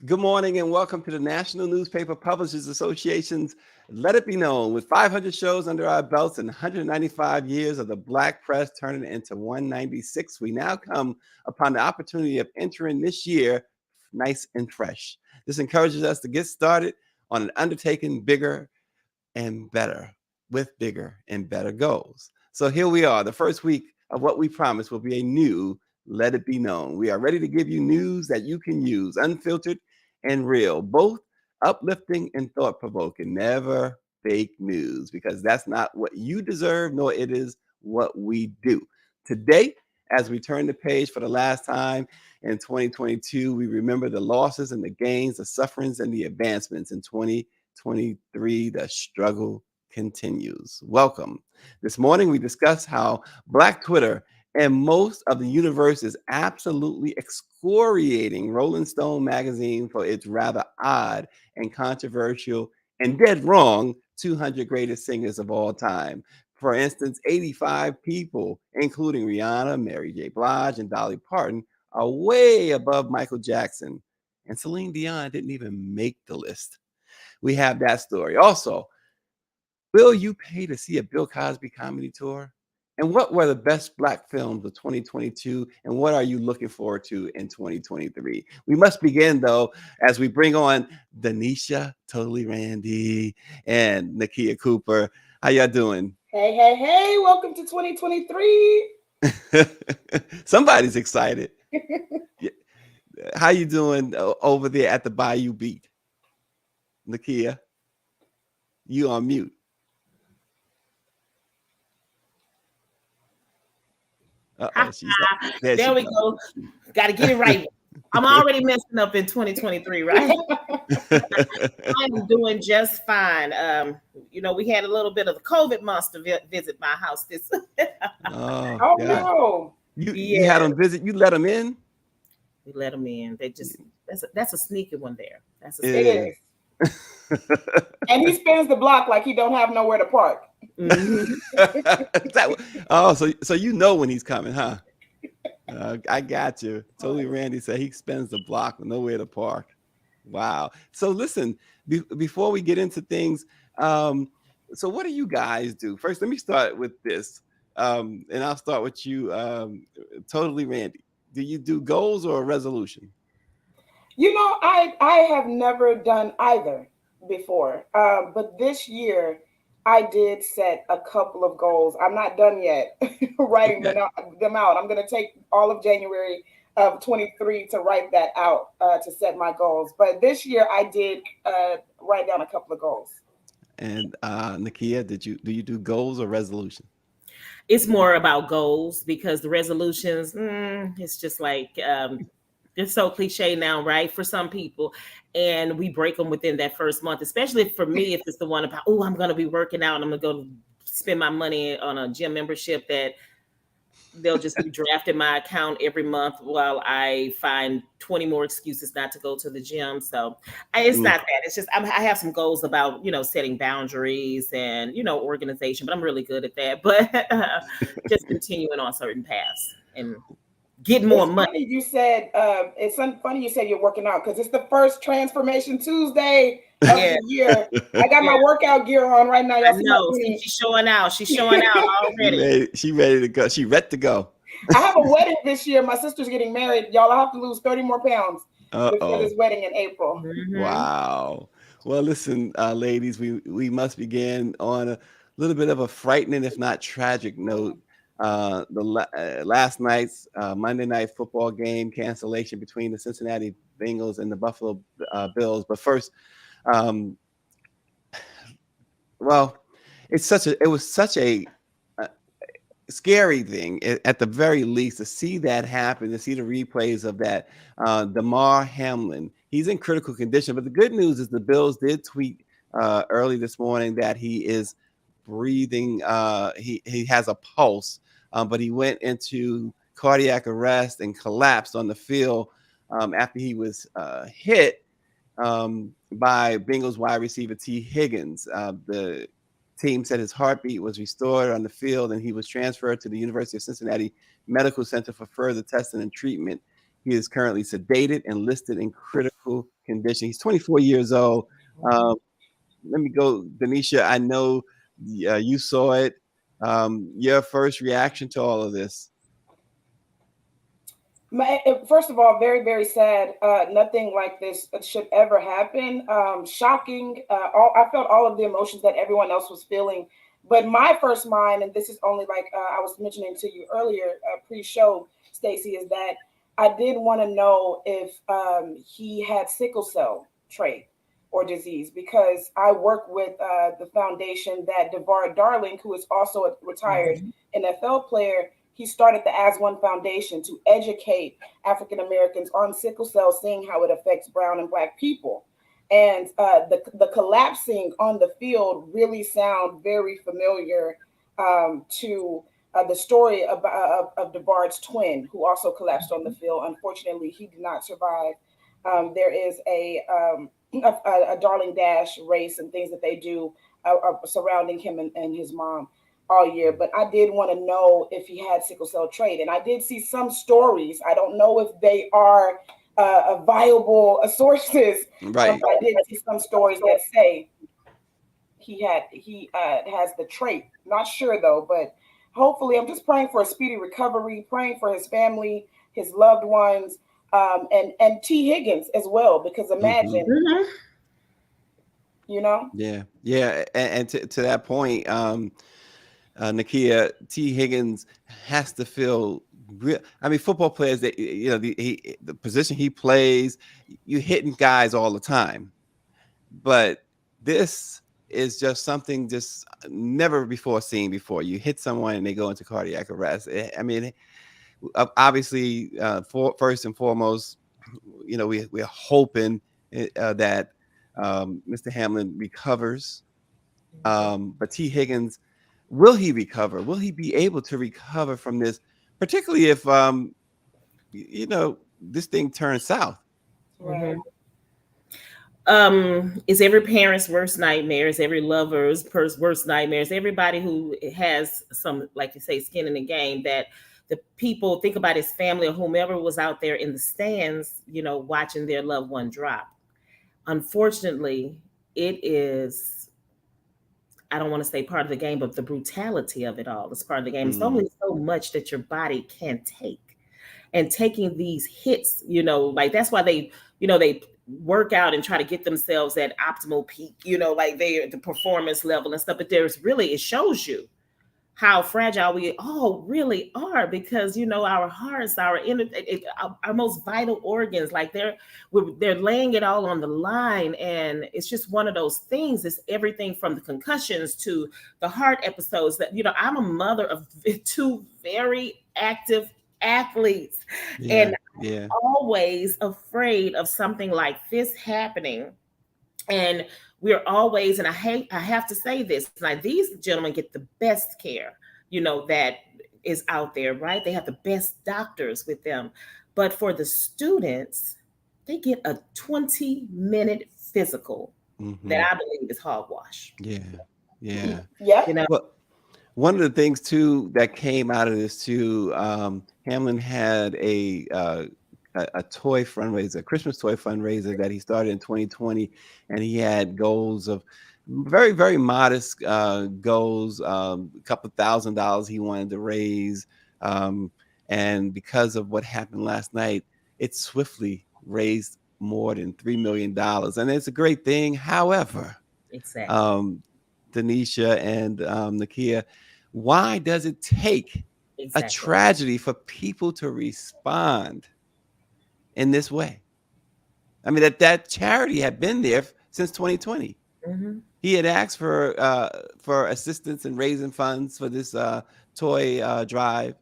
Good morning and welcome to the National Newspaper Publishers Association's Let It Be Known. With 500 shows under our belts and 195 years of the Black press turning into 196, we now come upon the opportunity of entering this year nice and fresh. This encourages us to get started on an undertaking bigger and better with bigger and better goals. So here we are. The first week of what we promised will be a new Let It Be Known. We are ready to give you news that you can use, unfiltered and real, both uplifting and thought provoking. Never fake news, because that's not what you deserve, nor it is what we do. Today, as we turn the page for the last time in 2022, we remember the losses and the gains, the sufferings and the advancements in 2023. The struggle continues. Welcome. This morning, we discuss how Black Twitter and most of the universe is absolutely excoriating Rolling Stone magazine for its rather odd and controversial and dead wrong 200 greatest singers of all time. For instance, 85 people, including Rihanna, Mary J. Blige, and Dolly Parton, are way above Michael Jackson. And Celine Dion didn't even make the list. We have that story. Also, will you pay to see a Bill Cosby comedy tour? And what were the best Black films of 2022? And what are you looking forward to in 2023? We must begin, though, as we bring on Denisha, Totally Randy, and Nakia Cooper. How y'all doing? Hey, hey, hey, welcome to 2023. Somebody's excited. Yeah. How you doing over there at the Bayou Beat? Nakia, you on mute. Uh-oh, she's there. There we go. Got to get it right. I'm already messing up in 2023, right? I'm doing just fine. We had a little bit of the COVID monster visit my house this. Oh no! You had them visit. You let them in. We let them in. They just that's a sneaky one there. That's a it is. And he spins the block like he don't have nowhere to park. Mm-hmm. So you know when he's coming, huh? I got you. Totally. Randy said he spends the block with nowhere to park. Wow. So listen, before we get into things, so what do you guys do? First, let me start with this, and I'll start with you, Totally Randy. Do you do goals or a resolution? I have never done either before, but this year I did set a couple of goals. I'm not done yet writing Okay. them out. I'm going to take all of January of 23 to write that out, to set my goals. But this year I did write down a couple of goals. And Nakia, do you do goals or resolution? It's more about goals because the resolutions, it's just like it's so cliche now, right? For some people, and we break them within that first month. Especially for me, if it's the one about, oh, I'm going to be working out, and I'm going to go spend my money on a gym membership that they'll just be drafting my account every month while I find 20 more excuses not to go to the gym. So it's not that. It's just I have some goals about, setting boundaries and, organization, but I'm really good at that. But just continuing on certain paths and getting more money. It's funny you said you're working out because it's the first Transformation Tuesday of the year. I got my workout gear on right now. Y'all see she's showing out. She's showing out already. She ready to go. She ready to go. I have a wedding this year. My sister's getting married. Y'all, I have to lose 30 more pounds before this wedding in April. Mm-hmm. Wow. Well, listen, ladies, we must begin on a little bit of a frightening, if not tragic note. Last night's Monday night football game cancellation between the Cincinnati Bengals and the Buffalo Bills. But first, well, it was such a scary thing at the very least to see that happen, to see the replays of that. Damar Hamlin, he's in critical condition, but the good news is the Bills did tweet early this morning that he is breathing. He has a pulse, but he went into cardiac arrest and collapsed on the field after he was hit by Bengals wide receiver T. Higgins. The team said his heartbeat was restored on the field, and he was transferred to the University of Cincinnati Medical Center for further testing and treatment. He is currently sedated and listed in critical condition. He's 24 years old. Let me go, Denisha. I know you saw it. Your first reaction to all of this? First of all, very, very sad. Nothing like this should ever happen. Shocking. I felt all of the emotions that everyone else was feeling. But my first mind, and this is only like I was mentioning to you earlier, pre-show, Stacey, is that I did want to know if he had sickle cell trait or disease, because I work with the foundation that DeVar Darling, who is also a retired NFL player, he started the As One Foundation to educate African Americans on sickle cell, seeing how it affects brown and black people. And the collapsing on the field really sound very familiar to the story of DeVard's twin, who also collapsed on the field. Unfortunately, he did not survive. There is a Darling Dash race and things that they do surrounding him and his mom all year. But I did want to know if he had sickle cell trait. And I did see some stories. I don't know if they are viable sources. Right. I did see some stories that say he has the trait. Not sure though, but hopefully I'm just praying for a speedy recovery, praying for his family, his loved ones, and T. Higgins as well, because imagine, you know? Yeah. And to that point, Nakia, T. Higgins has to feel real. I mean, football players, that the position he plays, you hitting guys all the time, but this is just something just never before seen before. You hit someone and they go into cardiac arrest. I mean, obviously, first and foremost, we're hoping that Mr. Hamlin recovers. But T. Higgins, will he recover? Will he be able to recover from this? Particularly if this thing turns south. Right. Is every parent's worst nightmare, is every lover's worst nightmares, everybody who has some, like you say, skin in the game, that the people think about his family or whomever was out there in the stands, watching their loved one drop. Unfortunately, it is, I don't want to say part of the game, but the brutality of it all is part of the game. It's only so much that your body can take. And taking these hits, like that's why they work out and try to get themselves at optimal peak, like they're the performance level and stuff. But it shows you how fragile we all really are, because our hearts, our most vital organs, like they're laying it all on the line. And it's just one of those things. It's everything from the concussions to the heart episodes that I'm a mother of two very active athletes, and always afraid of something like this happening. And we're always, and I have to say this, like these gentlemen get the best care, that is out there, right? They have the best doctors with them. But for the students, they get a 20-minute physical that I believe is hogwash. Yeah. Well, one of the things too that came out of this too, Hamlin had a toy fundraiser, a Christmas toy fundraiser that he started in 2020, and he had goals of very, very modest goals, a couple $1,000 he wanted to raise, and because of what happened last night, it swiftly raised more than $3 million, and it's a great thing. However, Denisha and Nakia, why does it take a tragedy for people to respond in this way? I mean, that charity had been there since 2020. He had asked for assistance in raising funds for this toy drive,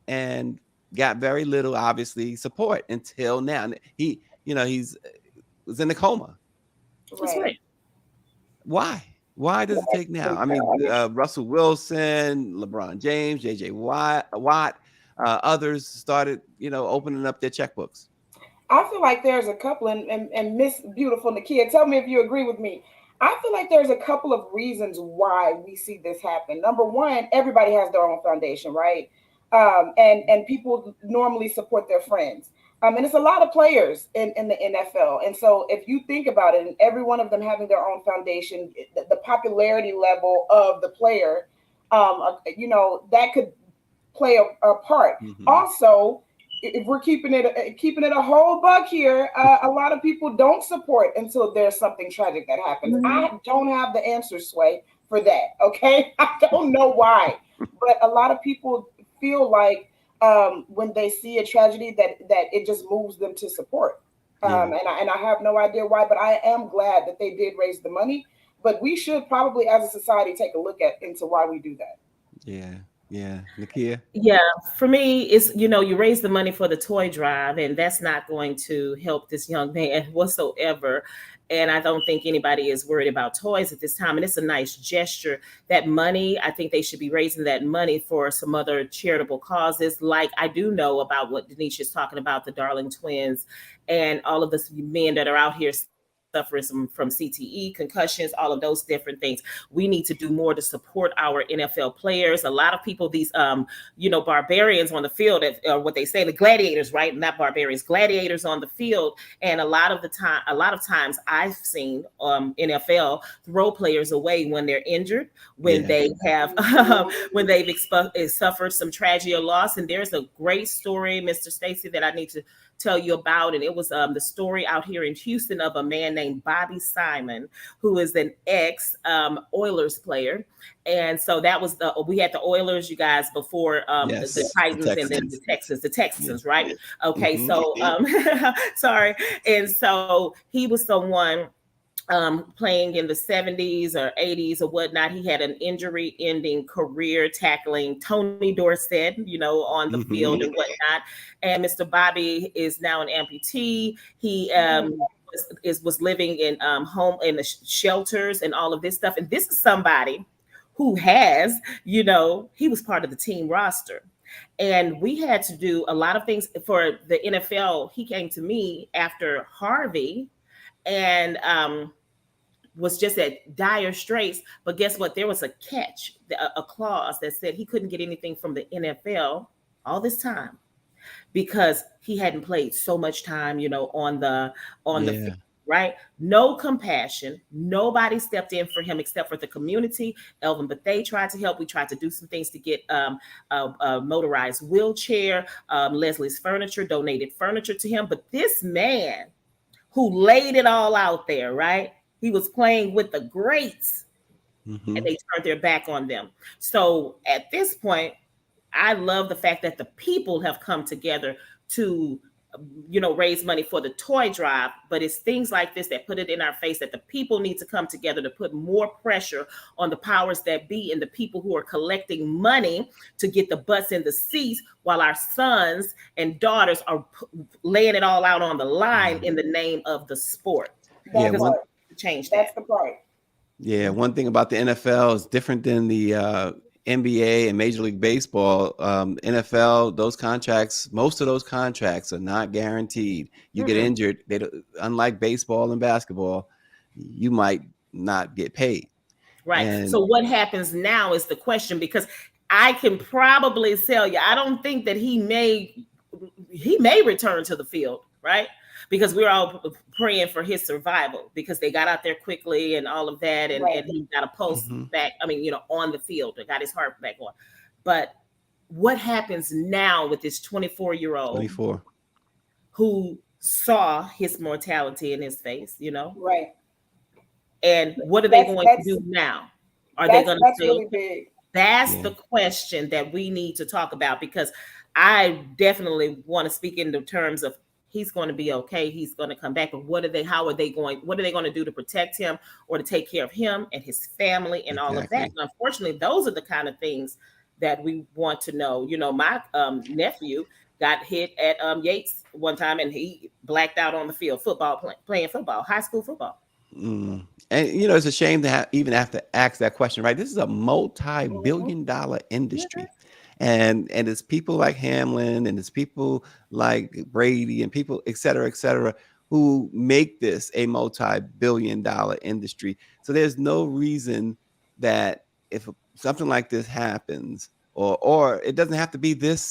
and got very little, obviously, support until now. He was in a coma. Right. Why? Why does it take now? I mean, Russell Wilson, LeBron James, JJ Watt, others started, opening up their checkbooks. I feel like there's a couple, and Miss Beautiful Nakia, tell me if you agree with me. I feel like there's a couple of reasons why we see this happen. Number one, everybody has their own foundation, right? And people normally support their friends. And it's a lot of players in the NFL. And so if you think about it, and every one of them having their own foundation, the popularity level of the player, that could play a part. Mhm. Also, if we're keeping it a whole buck here, a lot of people don't support until there's something tragic that happens. I don't have the answer, Sway, for that. Okay, I don't know why, but a lot of people feel like when they see a tragedy that it just moves them to support. And I have no idea why, but I am glad that they did raise the money. But we should probably, as a society, take a look into why we do that. Yeah, Nakia. Yeah, for me, it's you raise the money for the toy drive, and that's not going to help this young man whatsoever. And I don't think anybody is worried about toys at this time. And it's a nice gesture. That money, I think they should be raising that money for some other charitable causes. Like I do know about what Denise is talking about, the Darling Twins, and all of the men that are out here suffering from CTE, concussions, all of those different things. We need to do more to support our NFL players. A lot of people, these, barbarians on the field, what they say, the gladiators, right? Not barbarians, gladiators on the field. And a lot of times I've seen NFL throw players away when they're injured, when they have, when they've suffered some tragedy or loss. And there's a great story, Mr. Stacy, that I need to tell you about. And it was the story out here in Houston of a man named Bobby Simon, who is an ex Oilers player. And so that was we had the Oilers, you guys, before the Titans and then the Texans, right? Okay, so sorry. And so he was someone playing in the 70s or 80s or whatnot. He had an injury-ending career tackling Tony Dorsett, on the field and whatnot. And Mr. Bobby is now an amputee. He was living in home in the shelters and all of this stuff. And this is somebody who has, he was part of the team roster. And we had to do a lot of things for the NFL. He came to me after Harvey and was just at dire straits. But guess what? There was a catch, a clause that said he couldn't get anything from the NFL all this time because he hadn't played so much time, on the field, right? No compassion. Nobody stepped in for him except for the community. Elvin Bethea tried to help. We tried to do some things to get a motorized wheelchair. Leslie's Furniture donated furniture to him. But this man who laid it all out there, right? He was playing with the greats and they turned their back on them. So at this point, I love the fact that the people have come together to, raise money for the toy drive, but it's things like this that put it in our face that the people need to come together to put more pressure on the powers that be and the people who are collecting money to get the butts in the seats while our sons and daughters are laying it all out on the line in the name of the sport. Change that. That's the part. Yeah, one thing about the NFL is different than the NBA and Major League Baseball. NFL, those contracts, most of those contracts are not guaranteed. You get injured, unlike baseball and basketball, you might not get paid. Right. And so what happens now is the question, because I can probably tell you, I don't think that he may return to the field, right? Because we're all praying for his survival because they got out there quickly and all of that. And, and he got a pulse back. I mean, on the field, they got his heart back on. But what happens now with this 24-year-old who saw his mortality in his face, Right. And what are they going to do now? Are they going to really big? That's the question that we need to talk about, because I definitely want to speak in the terms of he's going to be okay. He's going to come back. But what are they going to do to protect him or to take care of him and his family and all of that? And unfortunately, those are the kind of things that we want to know. My nephew got hit at Yates one time and he blacked out on the field, playing football, high school football. And it's a shame to even have to ask that question, right? This is a multi-billion-dollar industry. And it's people like Hamlin and it's people like Brady and people, et cetera, who make this a multi-billion-dollar industry. So there's no reason that if something like this happens, or it doesn't have to be this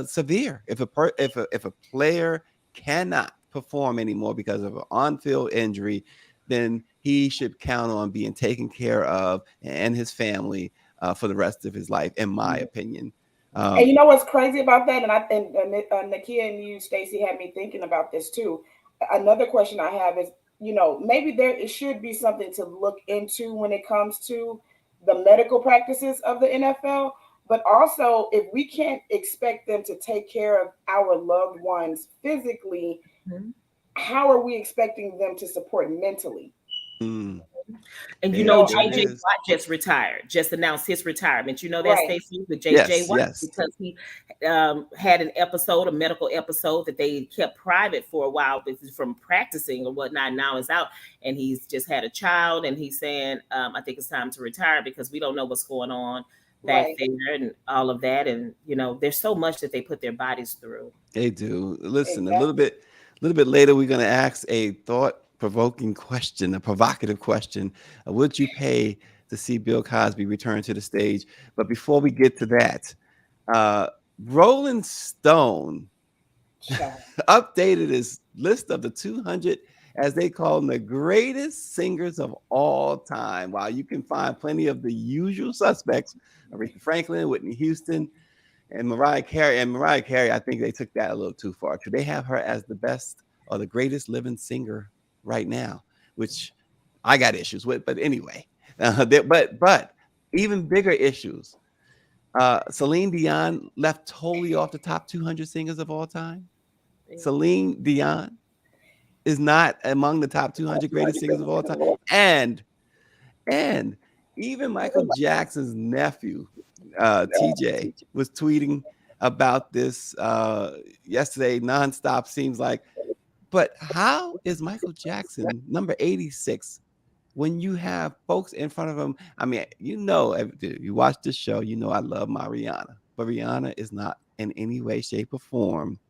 severe. If a player cannot perform anymore because of an on-field injury, then he should count on being taken care of and his family for the rest of his life, in my opinion. And you know what's crazy about that? And Nakia and you, Stacey, had me thinking about this too. Another question I have is, maybe it should be something to look into when it comes to the medical practices of the NFL. But also, if we can't expect them to take care of our loved ones physically, how are we expecting them to support mentally? And JJ Watt just retired, just announced his retirement. You know that, right. Stacey, with JJ Watt, because he had a medical episode that they kept private for a while from practicing or whatnot. Now is out, and he's just had a child, and he's saying, I think it's time to retire because we don't know what's going on back there and all of that. And, there's so much that they put their bodies through. They do. Listen, a little bit later, we're going to ask a thought-provoking question, a provocative question. Would you pay to see Bill Cosby return to the stage? But before we get to that, Rolling Stone updated his list of the 200, as they call them, the greatest singers of all time. While you can find plenty of the usual suspects, Aretha Franklin, Whitney Houston, and Mariah Carey. And Mariah Carey, I think they took that a little too far. They have her as the best or the greatest living singer right now, which I got issues with. But anyway, but even bigger issues. Celine Dion left totally off the top 200 singers of all time. Celine Dion is not among the top 200 greatest singers of all time. And even Michael Jackson's nephew, TJ, was tweeting about this yesterday nonstop, seems like. But how is Michael Jackson number 86 when you have folks in front of him? I mean, you watch this show, I love my Rihanna, but Rihanna is not in any way, shape, or form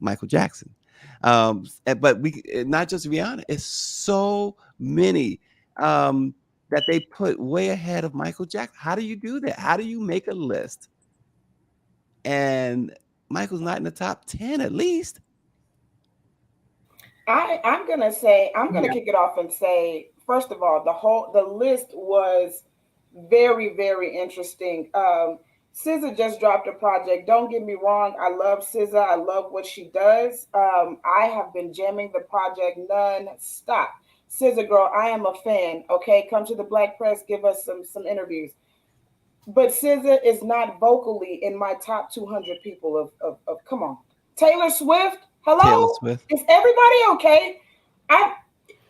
Michael Jackson. But we not just Rihanna, it's so many that they put way ahead of Michael Jackson. How do you do that? How do you make a list and Michael's not in the top 10 at least? I'm gonna kick it off and say, first of all, the list was very, very interesting. SZA just dropped a project. Don't get me wrong, I love SZA. I love what she does. I have been jamming the project non-stop. SZA girl, I am a fan. Okay, come to the Black Press, give us some interviews. But SZA is not vocally in my top 200 people of come on. Taylor Swift, hello? Taylor Swift. Is everybody okay?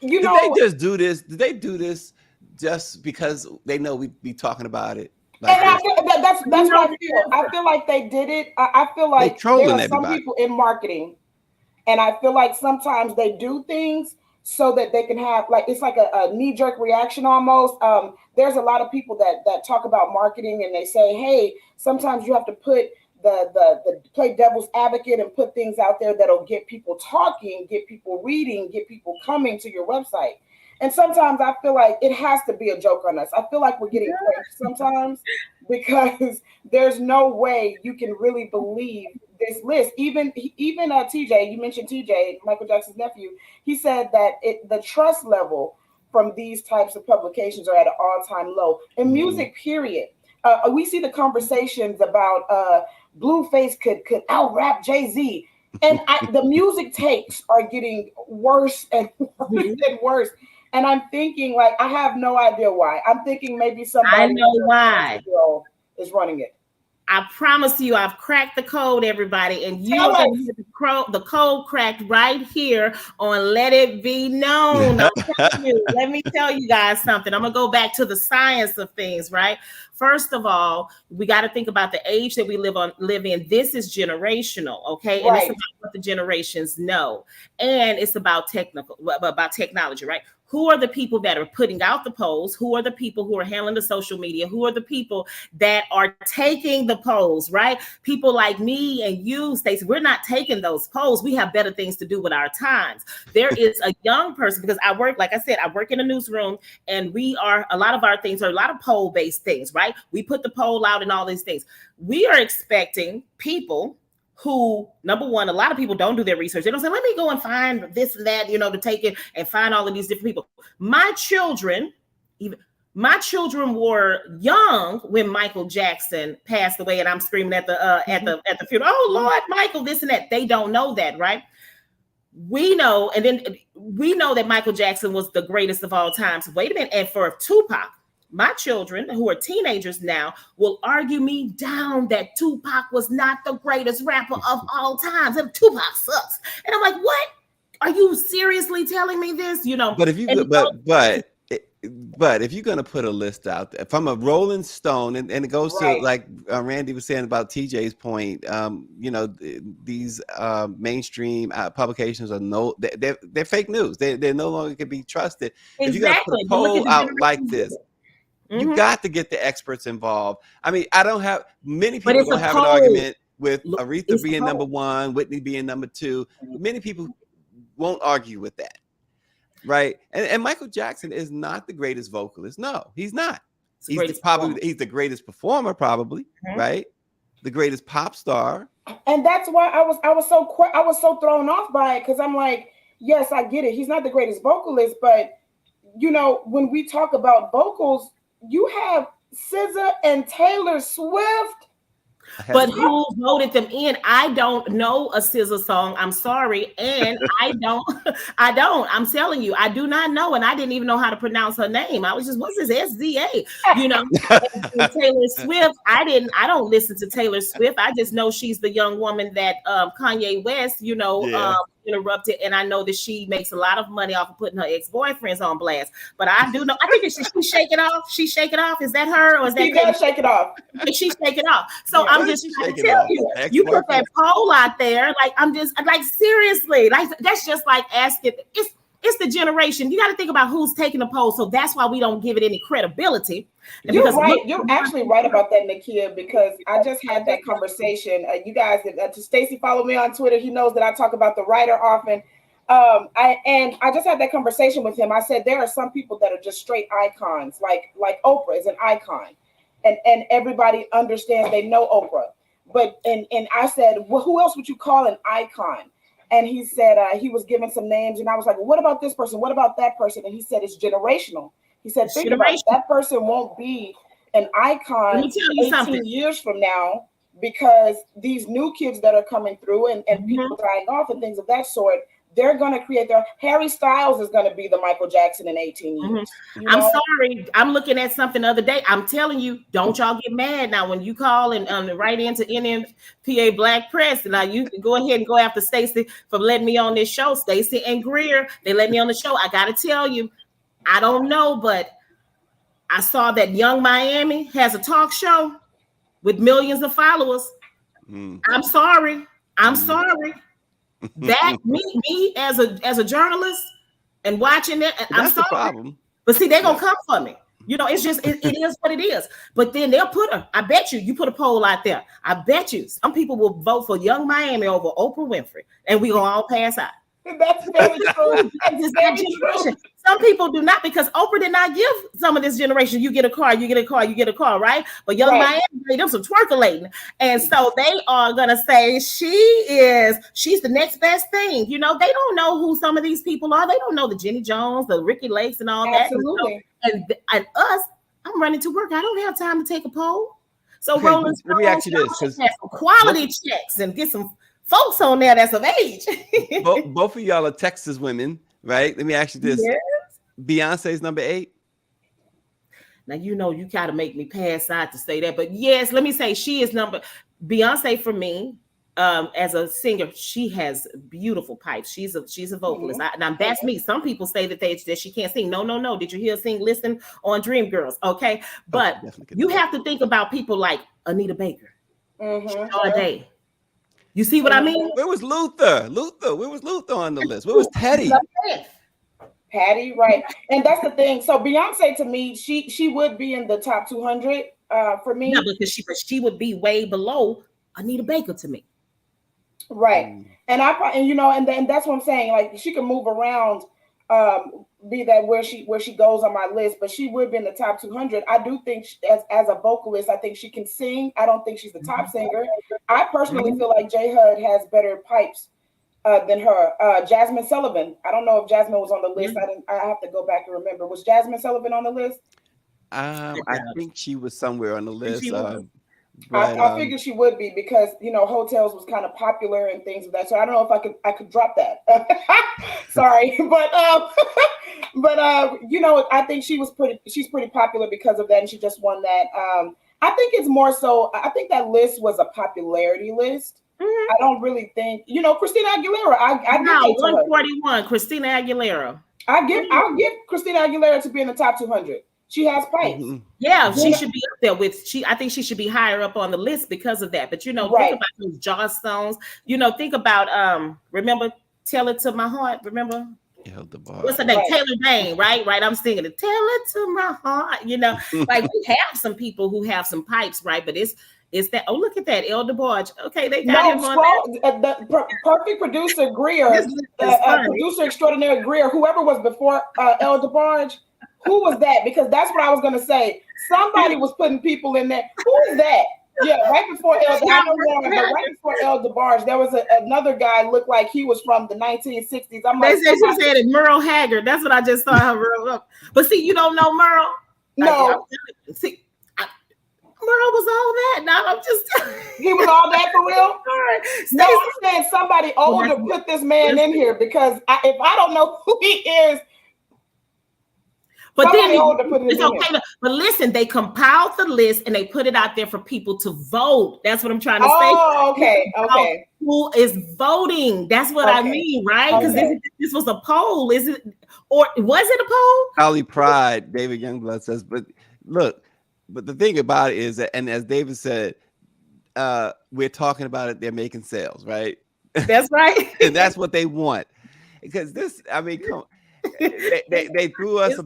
Did they just do this? Did they do this just because they know we'd be talking about it? Like and that's what I feel. I feel like they did it. I feel like there are some people in marketing, and I feel like sometimes they do things so that they can have it's like a knee-jerk reaction almost. There's a lot of people that talk about marketing and they say, hey, sometimes you have to put the play devil's advocate and put things out there that'll get people talking, get people reading, get people coming to your website. And sometimes I feel like it has to be a joke on us. I feel like we're getting pranked sometimes because there's no way you can really believe this list. Even TJ, you mentioned TJ, Michael Jackson's nephew, he said that the trust level from these types of publications are at an all-time low. In music, period. We see the conversations about Blueface could out-rap Jay-Z. And the music takes are getting worse and worse and worse. And I'm thinking, I have no idea why. I'm thinking maybe somebody I know why is running it. I promise you, I've cracked the code, everybody, and you are going to hear the code cracked right here on Let It Be Known. I'm telling you, let me tell you guys something. I'm going to go back to the science of things, right? First of all, we got to think about the age that we live in. This is generational, okay? And it's about what the generations know. And it's about technology, right? Who are the people that are putting out the polls? Who are the people who are handling the social media? Who are the people that are taking the polls, right? People like me and you, Stacey, we're not taking those polls. We have better things to do with our times. There is a young person, because I work in a newsroom, and a lot of our things are a lot of poll-based things, right? We put the poll out and all these things. We are expecting people who, number one, a lot of people don't do their research. They don't say, let me go and find this and that, to take it and find all of these different people. My children were young when Michael Jackson passed away, and I'm screaming at the funeral, oh Lord, Michael, this and that. They don't know that, right? We know, and then we know that Michael Jackson was the greatest of all time. So wait a minute, and for Tupac, my children who are teenagers now will argue me down that Tupac was not the greatest rapper of all time. And Tupac sucks. And I'm like, what? Are you seriously telling me this? But if you but if you're gonna put a list out there from a Rolling Stone, and it goes to like Randy was saying about TJ's point, these mainstream publications are they're fake news. They no longer can be trusted. Exactly. If you're gonna put a poll out like this, you got to get the experts involved. I mean, many people don't have an argument with Aretha being number one, Whitney being number two. Many people won't argue with that. Right. And Michael Jackson is not the greatest vocalist. No, he's not. He's the greatest performer, probably, right? The greatest pop star. And that's why I was so thrown off by it, because I'm like, yes, I get it. He's not the greatest vocalist, but when we talk about vocals, you have SZA and Taylor Swift. But who voted them in? I don't know a SZA song. I'm sorry. And I don't. I'm telling you, I do not know. And I didn't even know how to pronounce her name. I was just, what's this SZA? And Taylor Swift. I don't listen to Taylor Swift. I just know she's the young woman that Kanye West, interrupted, and I know that she makes a lot of money off of putting her ex-boyfriends on blast. But I do know, I think she shake it off. She shake it off. Is that her, or is that? She does shake it off. She shake it off. So I'm just trying to tell you, you put that poll out there. Like, I'm just like, seriously, like that's just like asking. It's the generation. You got to think about who's taking the poll. So that's why we don't give it any credibility. You're right. You're actually right about that, Nakia, because I just had that conversation. You guys, to Stacey, follow me on Twitter. He knows that I talk about the writer often. I just had that conversation with him. I said, there are some people that are just straight icons, like Oprah is an icon, and everybody understands, they know Oprah. But and I said, well, who else would you call an icon? And he said he was giving some names, and I was like, well, what about this person? What about that person? And he said it's generational. He said, think about it, that person won't be an icon 18 years from now, because these new kids that are coming through and people dying off and things of that sort, they're going to create Harry Styles is going to be the Michael Jackson in 18 years. I'm sorry. I'm looking at something the other day. I'm telling you, don't y'all get mad now when you call and write into NMPA Black Press. Now you can go ahead and go after Stacey for letting me on this show. Stacey and Greer, they let me on the show. I got to tell you, I don't know, but I saw that Young Miami has a talk show with millions of followers. I'm sorry. That me as a journalist and watching it, I'm sorry. Problem. But see, they're gonna come for me. It's just it is what it is. But then they'll put her. I bet you put a poll out there. I bet you some people will vote for Young Miami over Oprah Winfrey, and we gonna all pass out. That's very true. Some people do not, because Oprah did not give some of this generation, you get a car, right? But Young Miami made them some twerkulating. And so they are going to say she's the next best thing. They don't know who some of these people are. They don't know the Jenny Jones, the Ricky Lakes and all that. Absolutely. And us, I'm running to work. I don't have time to take a poll. So okay, Rolling let me ask you this. Have some quality checks and get some folks on there that's of age. both of y'all are Texas women, right? Let me ask you this. Yes. Beyonce's number 8. Now, you got to make me pass out to say that. But yes, let me say she is Beyonce for me, as a singer, she has beautiful pipes. She's a vocalist. Now that's me. Some people say that she can't sing. No. Did you hear her sing Listen on Dreamgirls? Okay. But you have to think about people like Anita Baker, all day. You see what I mean? Where was Luther? Where was Luther on the list? Where was Teddy? Patty, right? And that's the thing. So Beyonce, to me, she would be in the top 200 for me. No, because she would be way below Anita Baker to me. Right. And then that's what I'm saying. Like, she can move around be that where she goes on my list, but she would be in the top 200. I do think as a vocalist, I think she can sing. I don't think she's the top singer. I personally feel like J Hud has better pipes than her. Jasmine Sullivan. I don't know if Jasmine was on the list. I have to go back and remember. Was Jasmine Sullivan on the list? I think she was somewhere on the list. I figured she would be because Hotels was kind of popular and things of that. So I don't know if I could drop that. Sorry, but I think she's pretty popular because of that, and she just won that. I think it's more so. I think that list was a popularity list. I don't really think Christina Aguilera. I no 141. Christina Aguilera. I'll give Christina Aguilera to be in the top 200. She has pipes. Yeah, she should be up there with I think she should be higher up on the list because of that. But think about those Joss Stones. Think about remember Tell It to My Heart. Remember? What's her name? Right. Taylor Dane, right? I'm singing it. Tell it to my heart. Like we have some people who have some pipes, right? But it's that. Oh, look at that, El DeBarge. Okay, they got him on the perfect producer Greer, producer extraordinaire Greer, whoever was before El DeBarge. Who was that? Because that's what I was going to say. Somebody was putting people in there. Who is that? Yeah, right before El DeBarge, there was another guy looked like he was from the 1960s. I'm like, she said it, Merle Haggard. That's what I just saw her roll up. But see, you don't know Merle? No. See, Merle was all that. Now I'm just he was all that for real? No, I'm saying somebody older put this man in here because if I don't know who he is. But then it's okay. But listen, they compiled the list and they put it out there for people to vote. That's what I'm trying to say. Oh, okay. Who is voting? That's what I mean, right? Because this was a poll. Is it, or was it a poll? Holly Pride, David Youngblood says, but look, but the thing about it is that, and as David said, we're talking about it, they're making sales, right? That's right. And that's what they want. Because they threw us a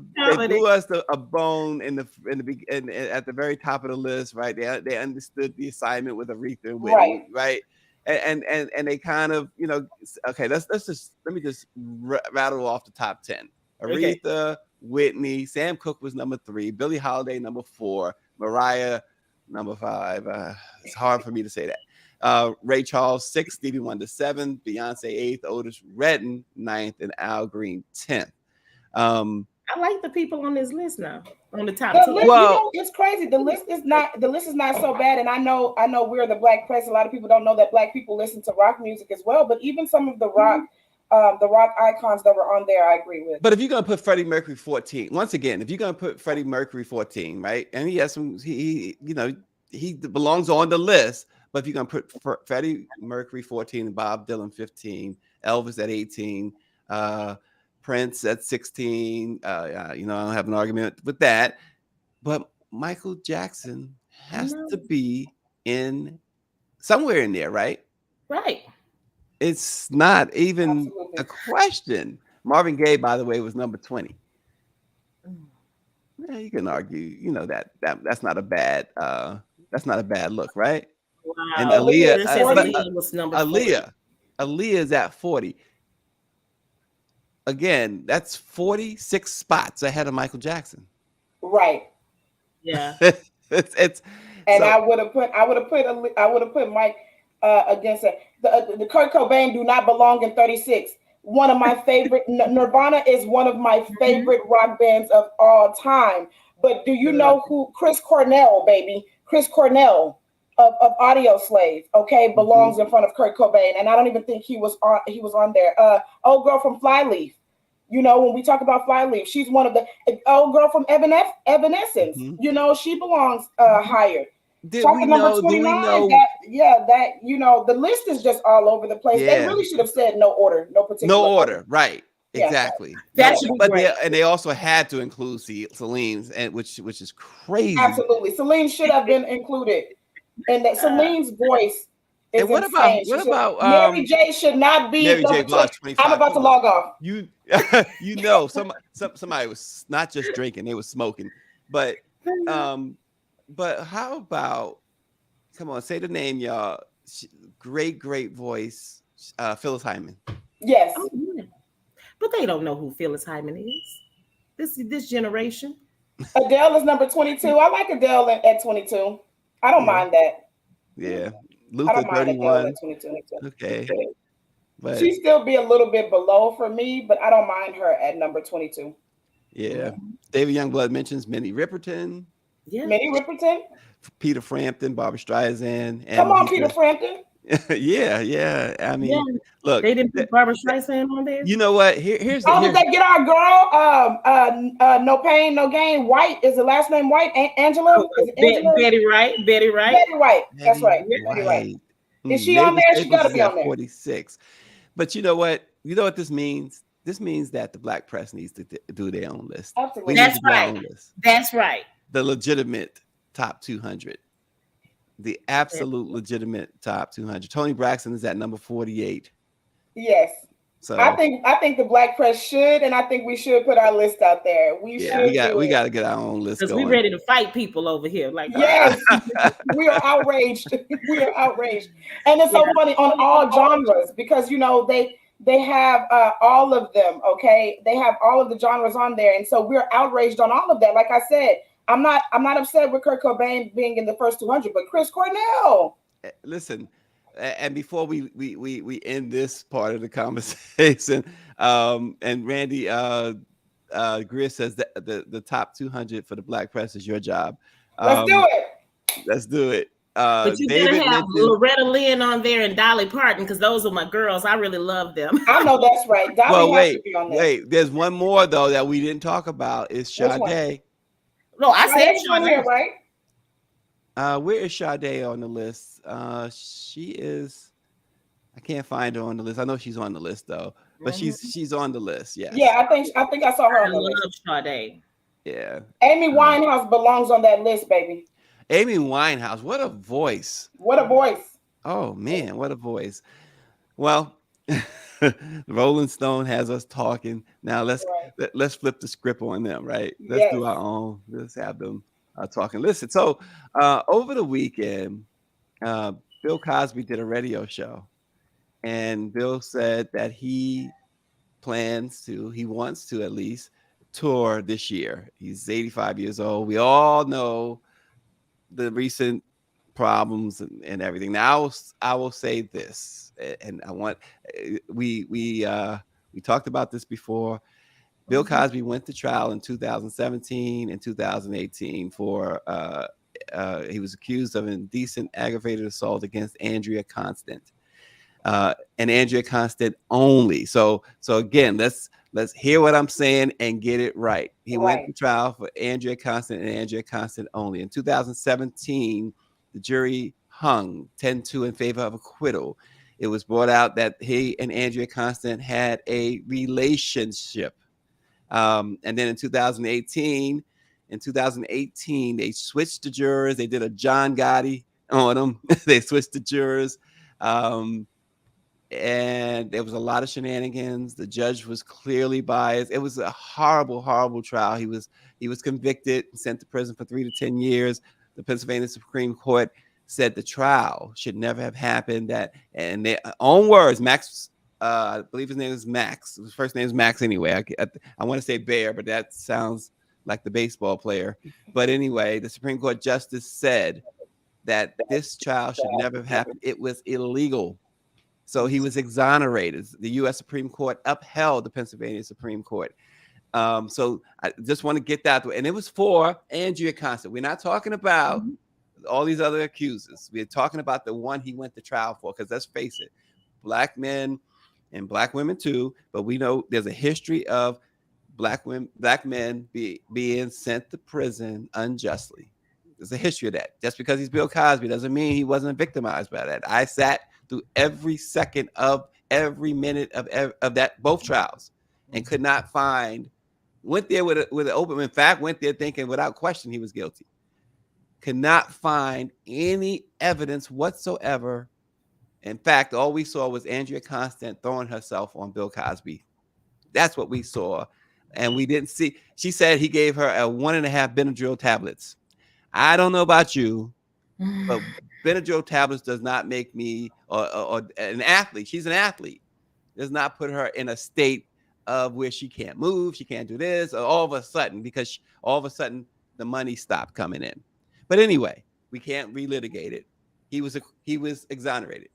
bone at the very top of the list, right? They understood the assignment with Aretha and Whitney, right? And they kind of okay. Let me just rattle off the top 10. Aretha, Whitney, Sam Cooke was number 3, Billie Holiday number 4, Mariah number 5. It's hard for me to say that. Ray Charles 6, Stevie Wonder 7, Beyonce 8th, Otis Redding 9th, and Al Green 10th. I like the people on this list now. On the top 10. Well, it's crazy. The list is not so bad. And I know we're the Black press. A lot of people don't know that Black people listen to rock music as well. But even some of the rock icons that were on there, I agree with. But if you're gonna put Freddie Mercury 14, once again, if you're gonna put Freddie Mercury 14, right? And he has some, he belongs on the list. But if you're going to put Freddie Mercury 14, Bob Dylan 15, Elvis at 18, Prince at 16, I don't have an argument with that. But Michael Jackson has to be in somewhere in there, right? Right. It's not even a question. Marvin Gaye, by the way, was number 20. Yeah, you can argue, that's not a bad look, right? Wow. And Aaliyah is at 40. Again, that's 46 spots ahead of Michael Jackson. Right. Yeah. I would have put Mike against it. The Kurt Cobain do not belong in 36. One of my favorite Nirvana is one of my favorite rock bands of all time. But do you know who Chris Cornell, baby? Chris Cornell of Audio Slave, belongs in front of Kurt Cobain, and I don't even think he was on there. Old girl from Flyleaf, when we talk about Flyleaf, she's one of the old girl from Evanescence. She belongs higher. Do we know? The list is just all over the place. Yeah. They really should have said no order, no particular order. Right? Yeah. Exactly. That should be great. They also had to include Celine's, and which is crazy. Absolutely, Celine should have been included. And that Celine's voice is insane. What about Mary J should not be Mary J. Blige 25. I'm about to log off. Somebody was not just drinking, they were smoking. But how about, come on, say the name, y'all. Great voice, Phyllis Hyman. Yes. but they don't know who Phyllis Hyman is. This generation. Adele is number 22. I like Adele at 22. I don't mind that. Yeah. I Luther don't mind Adele 31. at 22. Okay. But She still be a little bit below for me, but I don't mind her at number 22. yeah. David Youngblood mentions Minnie Riperton, Yeah. Minnie Riperton. Peter Frampton, Barbara Streisand. Come on, Peter Frampton. Yeah. I mean, Yeah. look, They didn't put Barbara Streisand on there. you know what? Here's Oh, did they get our girl? No Pain, No Gain. White is the last name White. Angela? Is it Angela? Betty Wright. Betty White. That's right. Betty White. Is she on there? She got to be on there. 46. But you know what? You know what this means? This means that the Black press needs to do their own list. Absolutely. We need That's to do our right. own list. That's right. The legitimate top 200. The absolute legitimate top 200. Tony Braxton is at number 48. Yes. So I think the Black press should, and I think we should put our list out there. We got to get our own list Because going. we're ready to fight people over here. Like, yes, we are outraged. We are outraged, and it's so funny on all genres because they have all of them. Okay, they have all of the genres on there, and so we're outraged on all of that. Like I said, I'm not upset with Kurt Cobain being in the first 200, but Chris Cornell. Listen, and before we end this part of the conversation, and Randy Greer says that the top 200 for the Black press is your job. Let's do it. Let's do it. But you David gotta have mentioned, Loretta Lynn on there and Dolly Parton because those are my girls. I really love them. I know that's right. Dolly has to be on there. wait. There's one more though that we didn't talk about. Is Sade. No, I said on there, right? Where is Sade on the list? She is. I can't find her on the list. I know she's on the list though, but she's on the list. Yes. Yeah, I think I saw her I on the love list. Sade. Yeah. Amy Winehouse belongs on that list, baby. Amy Winehouse, what a voice! What a voice! Oh man, what a voice! Well, Rolling Stone has us talking. Now let's flip the script on them, right? Let's do our own. Let's have them talking. Listen, so over the weekend, Bill Cosby did a radio show, and Bill said that he wants to at least tour this year. He's 85 years old. We all know the recent problems and everything. Now I will say this, and I want we talked about this before. Bill Cosby went to trial in 2017 and 2018 for he was accused of indecent aggravated assault against Andrea Constand, and Andrea Constand only. So again, let's hear what I'm saying and get it right. He went to trial for Andrea Constand and Andrea Constand only. In 2017, the jury hung 10-2 in favor of acquittal. It was brought out that he and Andrea Constand had a relationship. And then in 2018, they switched the jurors. They did a John Gotti on them. They switched the jurors. And there was a lot of shenanigans. The judge was clearly biased. It was a horrible, horrible trial. He was convicted and sent to prison for 3 to 10 years. The Pennsylvania Supreme Court said the trial should never have happened. And their own words, Max, I believe his name is Max. His first name is Max anyway. I want to say Bear, but that sounds like the baseball player. But anyway, the Supreme Court justice said that this trial should never have happened. It was illegal. So he was exonerated. The U.S. Supreme Court upheld the Pennsylvania Supreme Court. So I just want to get that. And it was for Andrea Constand. We're not talking about all these other accusers. We're talking about the one he went to trial for. Because let's face it, Black men and Black women too. But we know there's a history of Black men being sent to prison unjustly. There's a history of that. Just because he's Bill Cosby doesn't mean he wasn't victimized by that. I sat through every second of every minute of that both trials and could not find. Went there with an open. In fact, went there thinking without question he was guilty. Could not find any evidence whatsoever. In fact, all we saw was Andrea Constand throwing herself on Bill Cosby. That's what we saw, and we didn't see. She said he gave her a 1.5 Benadryl tablets. I don't know about you, but Benadryl tablets does not make me or an athlete. She's an athlete. Does not put her in a state of where she can't move, she can't do this, or all of a sudden, because all of a sudden the money stopped coming in. But anyway, we can't relitigate it. He was exonerated.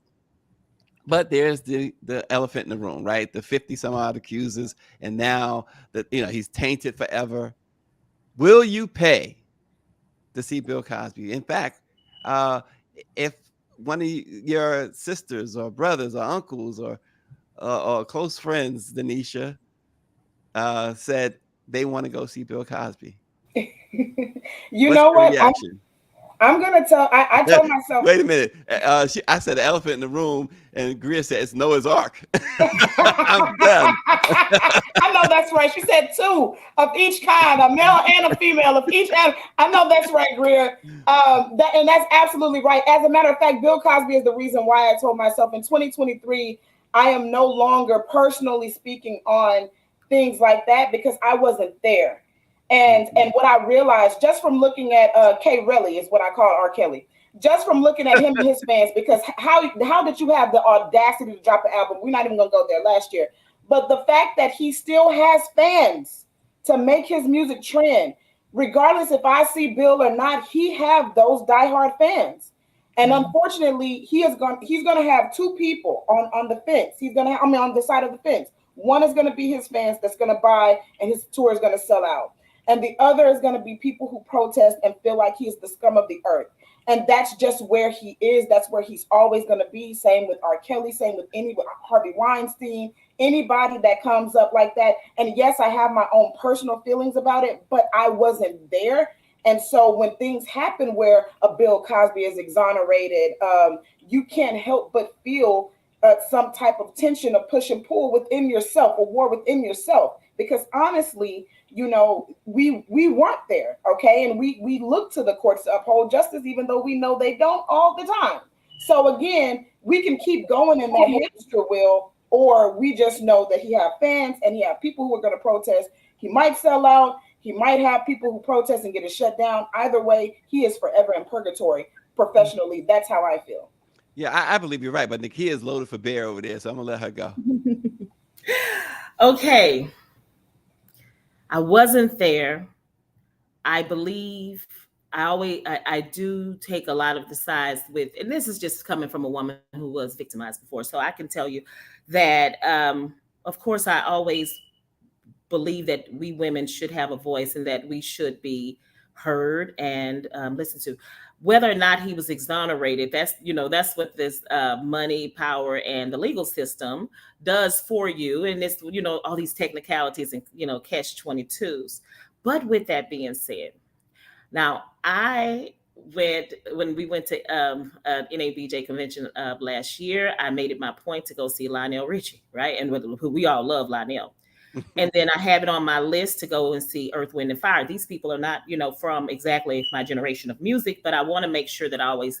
But there's the elephant in the room, right? The 50 some odd accusers, and now that he's tainted forever. Will you pay to see Bill Cosby? In fact, if one of your sisters or brothers or uncles or close friends, Denisha, said they want to go see Bill Cosby, you know what? Reaction? I'm gonna tell. I told myself. Wait a minute. I said the elephant in the room, and Greer said it's Noah's Ark. I'm done. I know that's right. She said 2 of each kind, a male and a female of each. I know that's right, Greer. And that's absolutely right. As a matter of fact, Bill Cosby is the reason why I told myself in 2023 I am no longer personally speaking on things like that because I wasn't there. And what I realized just from looking at K. Relly is what I call R. Kelly, just from looking at him and his fans, because how did you have the audacity to drop an album? We're not even gonna go there last year, but the fact that he still has fans to make his music trend, regardless if I see Bill or not, he have those diehard fans. And unfortunately, he's gonna have 2 people on the fence. On the side of the fence. One is gonna be his fans that's gonna buy, and his tour is gonna sell out. And the other is going to be people who protest and feel like he's the scum of the earth. And that's just where he is. That's where he's always going to be. Same with R. Kelly, same with Harvey Weinstein, anybody that comes up like that. And yes, I have my own personal feelings about it, but I wasn't there. And so when things happen where a Bill Cosby is exonerated, you can't help but feel some type of tension, a push and pull within yourself, a war within yourself. Because honestly, we weren't there, okay? And we look to the courts to uphold justice, even though we know they don't all the time. So again, we can keep going in that hamster wheel, or we just know that he have fans and he have people who are going to protest. He might sell out. He might have people who protest and get it shut down. Either way, he is forever in purgatory professionally. That's how I feel. Yeah, I believe you're right, but Nakia is loaded for bear over there, so I'm gonna let her go. Okay. I wasn't there. I believe I do take a lot of the sides with, and this is just coming from a woman who was victimized before. So I can tell you that, of course, I always believe that we women should have a voice and that we should be heard and listened to. Whether or not he was exonerated, that's what this money, power, and the legal system does for you. And it's, all these technicalities and, catch-22s. But with that being said, now when we went to NABJ convention last year, I made it my point to go see Lionel Richie, right? And who we all love Lionel. And then I have it on my list to go and see Earth, Wind, and Fire. These people are not, from exactly my generation of music, but I want to make sure that I always,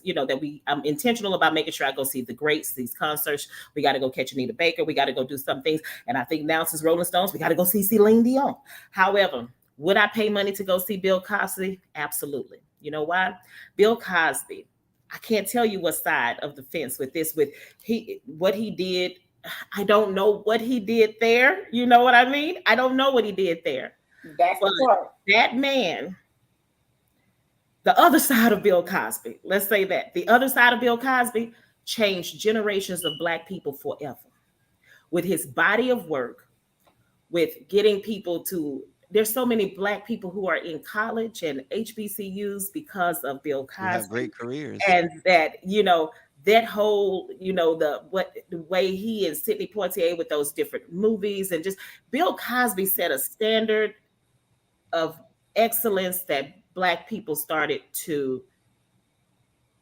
I'm intentional about making sure I go see the greats, these concerts. We got to go catch Anita Baker. We got to go do some things. And I think now since Rolling Stones, we got to go see Celine Dion. However, would I pay money to go see Bill Cosby? Absolutely. You know why? Bill Cosby, I can't tell you what side of the fence with what he did. I don't know what he did there. You know what I mean? I don't know what he did there. That's the part. That man, the other side of Bill Cosby, let's say that, the other side of Bill Cosby changed generations of Black people forever. With his body of work, with getting people to, there's so many Black people who are in college and HBCUs because of Bill Cosby. Have great careers. And that, that whole, the way he and Sidney Poitier with those different movies, and just Bill Cosby set a standard of excellence that Black people started to,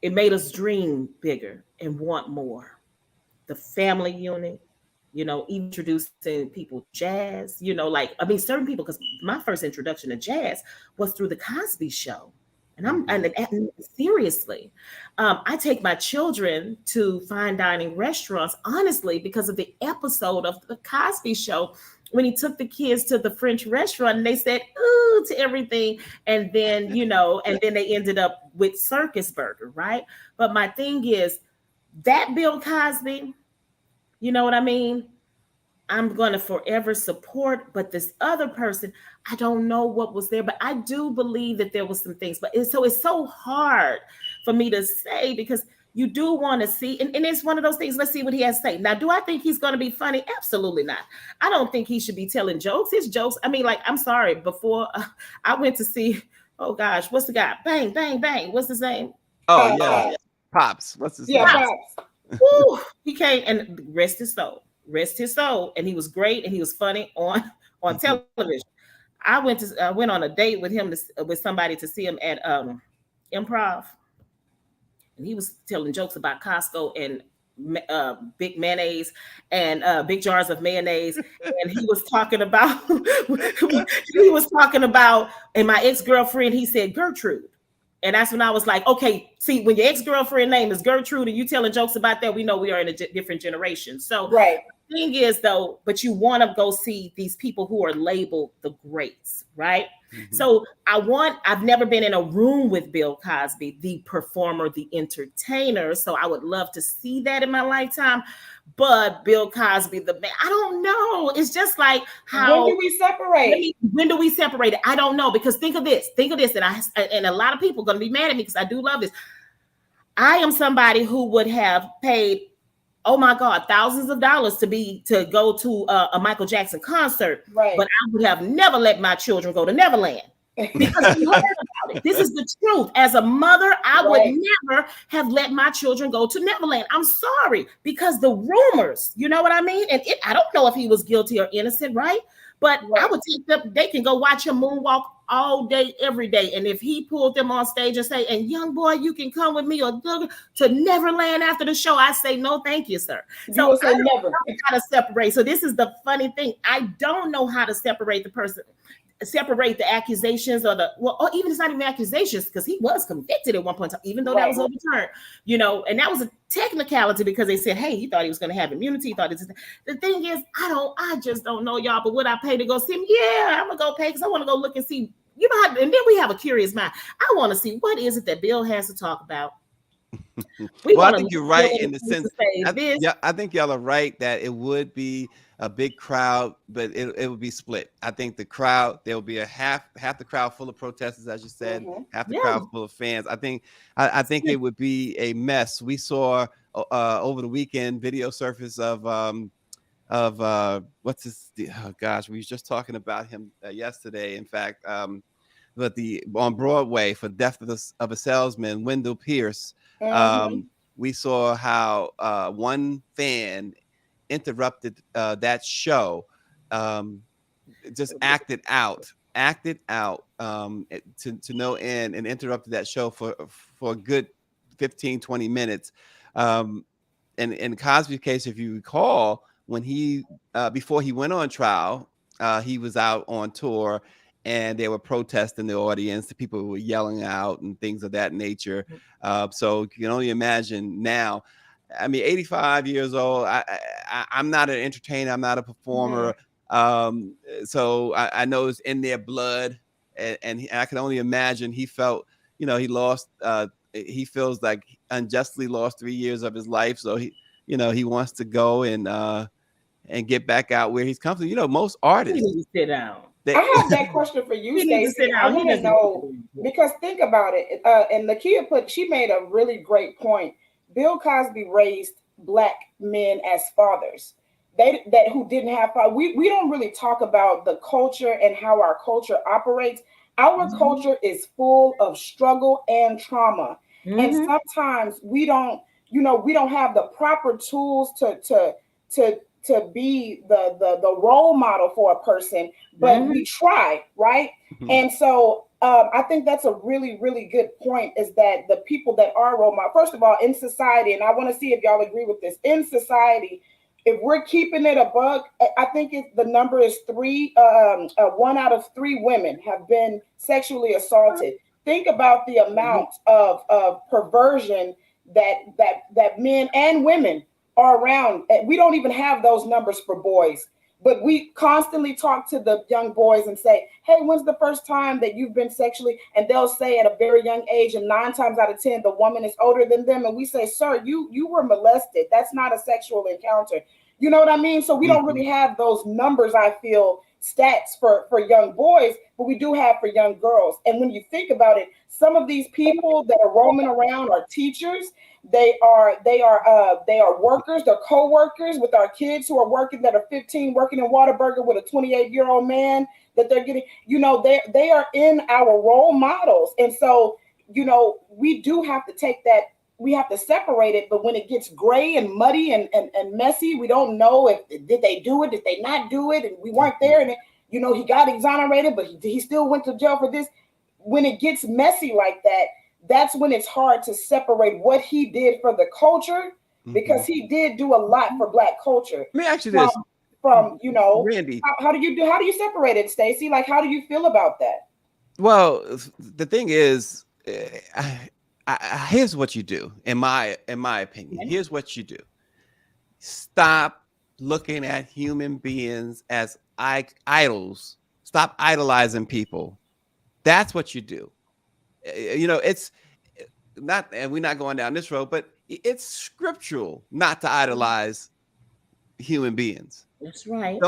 it made us dream bigger and want more. The family unit, introducing people jazz, certain people, because my first introduction to jazz was through the Cosby Show. And seriously, I take my children to fine dining restaurants, honestly, because of the episode of the Cosby Show when he took the kids to the French restaurant and they said, ooh, to everything. And then, and then they ended up with Circus Burger, right? But my thing is that Bill Cosby, you know what I mean? I'm going to forever support, but this other person, I don't know what was there, but I do believe that there was some things. But it's so hard for me to say because you do want to see, and it's one of those things. Let's see what he has to say. Now, do I think he's going to be funny? Absolutely not. I don't think he should be telling jokes. His jokes, I mean, like, I'm sorry, before I went to see, oh gosh, what's the guy? Bang, bang, bang. What's his name? Oh, yeah. Pops. What's his name? Pops. Woo, he came and rest his soul, and he was great and he was funny on television. I went on a date with him with somebody to see him at Improv, and he was telling jokes about Costco and big mayonnaise and big jars of mayonnaise, and he was talking about and my ex-girlfriend, he said Gertrude. And that's when I was like, okay, see, when your ex-girlfriend name is Gertrude and you telling jokes about that, we know we are in a different generation. So right. The thing is, though, but you want to go see these people who are labeled the greats, right? Mm-hmm. So I've never been in a room with Bill Cosby, the performer, the entertainer. So I would love to see that in my lifetime. But Bill Cosby, the man, I don't know. It's just like how. When do we separate? When do we separate it? I don't know, because think of this, and a lot of people are going to be mad at me because I do love this. I am somebody who would have paid, oh my God, thousands of dollars to go to a Michael Jackson concert, right? But I would have never let my children go to Neverland. Because we heard about it. This is the truth. As a mother, I would never have let my children go to Neverland. I'm sorry, because the rumors, you know what I mean? And I don't know if he was guilty or innocent, right? But I would take them, they can go watch him moonwalk all day, every day. And if he pulled them on stage and say, and young boy, you can come with me or to Neverland after the show, I say, no, thank you, sir. So I don't know how to separate. So this is the funny thing. I don't know how to separate the accusations or even it's not even accusations, because he was convicted at one point, even though that was overturned, and that was a technicality because they said, hey, he thought he was going to have immunity. He thought the thing is, I just don't know, y'all, but would I pay to go see him? Yeah, I'm gonna go pay because I want to go look and see, and then we have a curious mind. I want to see what is it that Bill has to talk about. I think you're right in the sense. I think y'all are right that it would be a big crowd, but it would be split. I think the crowd, there will be a half the crowd full of protesters, as you said, half the crowd full of fans. I think it would be a mess. We saw over the weekend video surface of what's his? Oh gosh, we were just talking about him yesterday. In fact, but on Broadway for Death of a Salesman, Wendell Pierce. We saw how one fan interrupted that show, just acted out to no end, and interrupted that show for a good 15-20 minutes. In Cosby's case, if you recall, when he before he went on trial, he was out on tour, and they were protesting the audience. The people were yelling out and things of that nature. So you can only imagine now. I mean, 85 years old. I'm not an entertainer. I'm not a performer. So I know it's in their blood, and I can only imagine he felt, he lost. He feels like unjustly lost 3 years of his life. So he wants to go and get back out where he's comfortable. Most artists. He sit down. I have that question for you, Stacey. I want to know, because think about it. And Nakia she made a really great point. Bill Cosby raised Black men as fathers. Who didn't have fathers. We don't really talk about the culture and how our culture operates. Our culture is full of struggle and trauma, and sometimes we don't have the proper tools to be the role model for a person, but we try, right? And so I think that's a really, really good point, is that the people that are role model, first of all, in society, and I want to see if y'all agree with this, in society, if we're keeping it a buck, I think the number is 3, 1 out of 3 women have been sexually assaulted. Think about the amount of perversion that men and women are around. We don't even have those numbers for boys, but we constantly talk to the young boys and say, hey, when's the first time that you've been sexually? And they'll say at a very young age, and 9 times out of 10, the woman is older than them. And we say, sir, you were molested. That's not a sexual encounter. You know what I mean? So we don't really have those numbers, I feel, stats for young boys, but we do have for young girls. And when you think about it, some of these people that are roaming around are teachers. They are workers. They're co-workers with our kids who are working, that are 15, working in Whataburger with a 28-year-old man that they're getting. You know, they are in our role models, and so, you know, we do have to take that. We have to separate it. But when it gets gray and muddy and messy, we don't know if did they do it, did they not do it, and we weren't there. And you know, he got exonerated, but he still went to jail for this. When it gets messy like that, that's when it's hard to separate what he did for the culture, because he did do a lot for Black culture. Let me ask you this. From you know, Randy, how do you separate it, Stacey? Like, how do you feel about that? Well, the thing is, here's what you do, in my opinion. Here's what you do. Stop looking at human beings as idols. Stop idolizing people. That's what you do. You know, it's not, and we're not going down this road, but it's scriptural not to idolize human beings. That's right.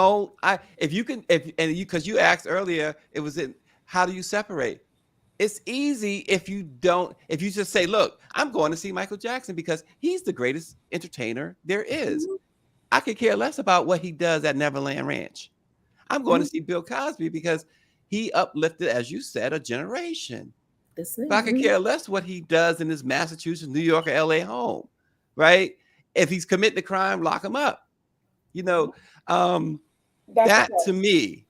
Because you asked earlier, it was in, how do you separate? It's easy if you just say, look, I'm going to see Michael Jackson because he's the greatest entertainer there is. I could care less about what he does at Neverland Ranch. I'm going to see Bill Cosby because he uplifted, as you said, a generation. But I could care less what he does in his Massachusetts, New York, or LA home, right? If he's committing a crime, lock him up. You know, that to me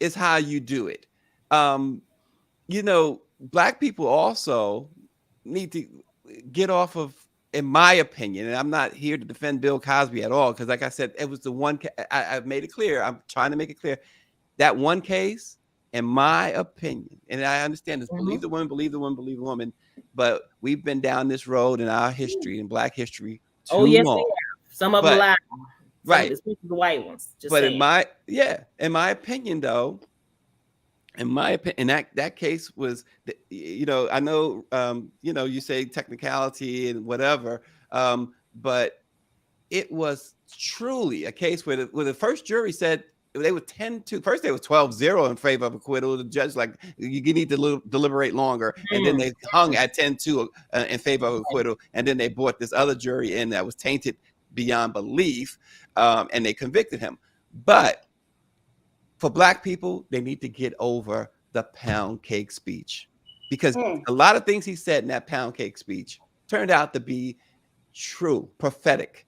is how you do it. You know, Black people also need to get off of, in my opinion, and I'm not here to defend Bill Cosby at all, because like I said, it was the one, I've made it clear, I'm trying to make it clear, that one case, in my opinion, and I understand this, believe the woman, believe the woman, believe the woman, but we've been down this road in our history, in Black history, too long. Some of them lie. Right. Especially the white ones. But in my opinion, though, that case was, you know, I know, you know, you say technicality and whatever, but it was truly a case where the first jury said they were 10-2. First, they were 12-0 in favor of acquittal. The judge like, you need to deliberate longer, and then they hung at 10-2 in favor of acquittal, and then they brought this other jury in that was tainted beyond belief, and they convicted him. But for Black people, they need to get over the pound cake speech, because a lot of things he said in that pound cake speech turned out to be true, prophetic.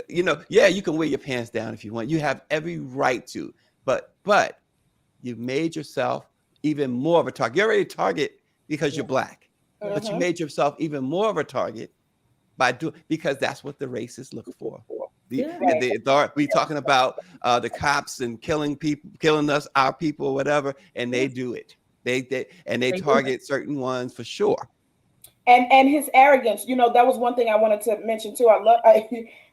You know, yeah, you can wear your pants down if you want. You have every right to, but you've made yourself even more of a target. You're already a target because you're Black, but you made yourself even more of a target because that's what the racists look for. We talking about the cops and killing people, killing us, our people, or whatever, and they do it. They target certain ones for sure. And his arrogance, you know, that was one thing I wanted to mention too.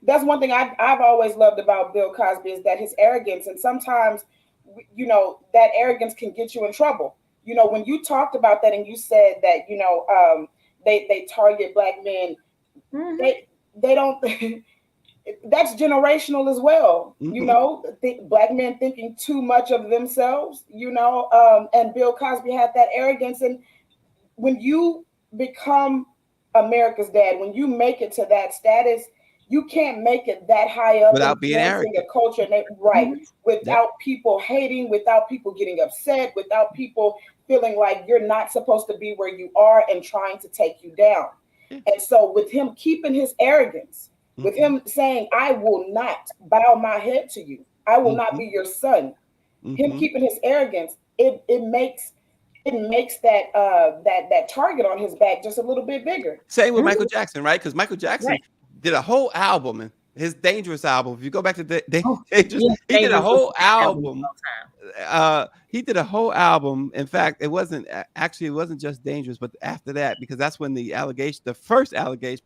That's one thing I've always loved about Bill Cosby, is that his arrogance, and sometimes, you know, that arrogance can get you in trouble. You know, when you talked about that and you said that, you know, they target Black men, they don't. That's generational as well. You know, Black men thinking too much of themselves. You know, and Bill Cosby had that arrogance, and when you become America's dad, when you make it to that status, you can't make it that high up without being arrogant. A culture, without people hating, without people getting upset, without people feeling like you're not supposed to be where you are and trying to take you down. And so with him keeping his arrogance, with him saying, I will not bow my head to you, I will not be your son, him keeping his arrogance, it makes that target on his back just a little bit bigger. Same with Michael Jackson, right? Because Michael Jackson did a whole album, and his Dangerous album. If you go back to Dangerous, he did a whole album. He did a whole album. In fact, it wasn't just Dangerous, but after that, because that's when the first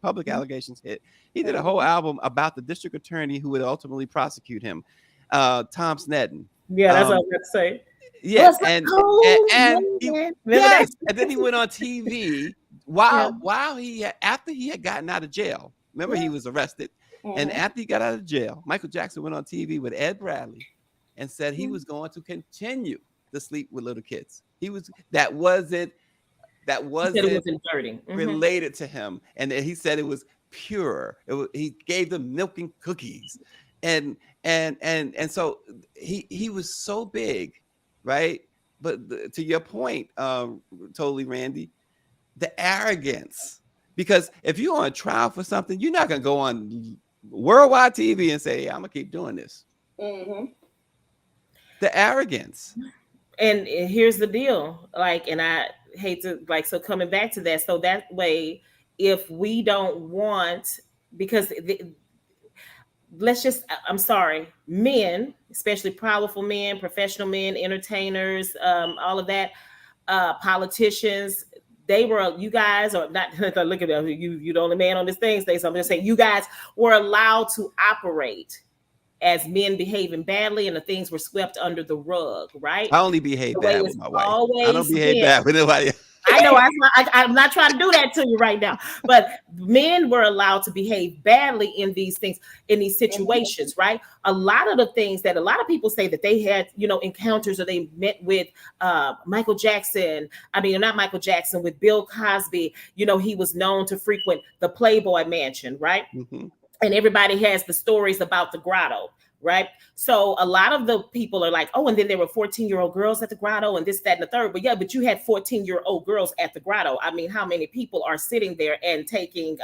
public allegations hit. He did a whole album about the district attorney who would ultimately prosecute him, Tom Sneddon. Yeah, that's what I was going to say. Yes, and then he went on TV while after he had gotten out of jail. Remember, he was arrested. And after he got out of jail, Michael Jackson went on TV with Ed Bradley and said he was going to continue to sleep with little kids. That wasn't flirting related to him, and he said it was pure. He gave them milk and cookies, and so he was so big, right? But to your point, totally, Randy, the arrogance. Because if you're on trial for something, you're not gonna go on worldwide TV and say, "I'm gonna keep doing this." The arrogance. And here's the deal, like, and I hate to so coming back to that. So that way, if we don't want, because I'm sorry, men, especially powerful men, professional men, entertainers, all of that, politicians, you guys are not, look at them, you the only man on this thing, so I'm just saying, you guys were allowed to operate as men behaving badly, and the things were swept under the rug, right? I only behave bad with my wife. I don't behave bad with anybody. I know I'm not trying to do that to you right now, but men were allowed to behave badly in these things, in these situations, right? A lot of the things that a lot of people say that they had, encounters, or they met with Michael Jackson. I mean, not Michael Jackson, with Bill Cosby. He was known to frequent the Playboy Mansion, right? And everybody has the stories about the grotto, right? So a lot of the people are like, oh, and then there were 14-year-old girls at the grotto and this, that, and the third. But you had 14-year-old girls at the grotto. I mean, how many people are sitting there and taking,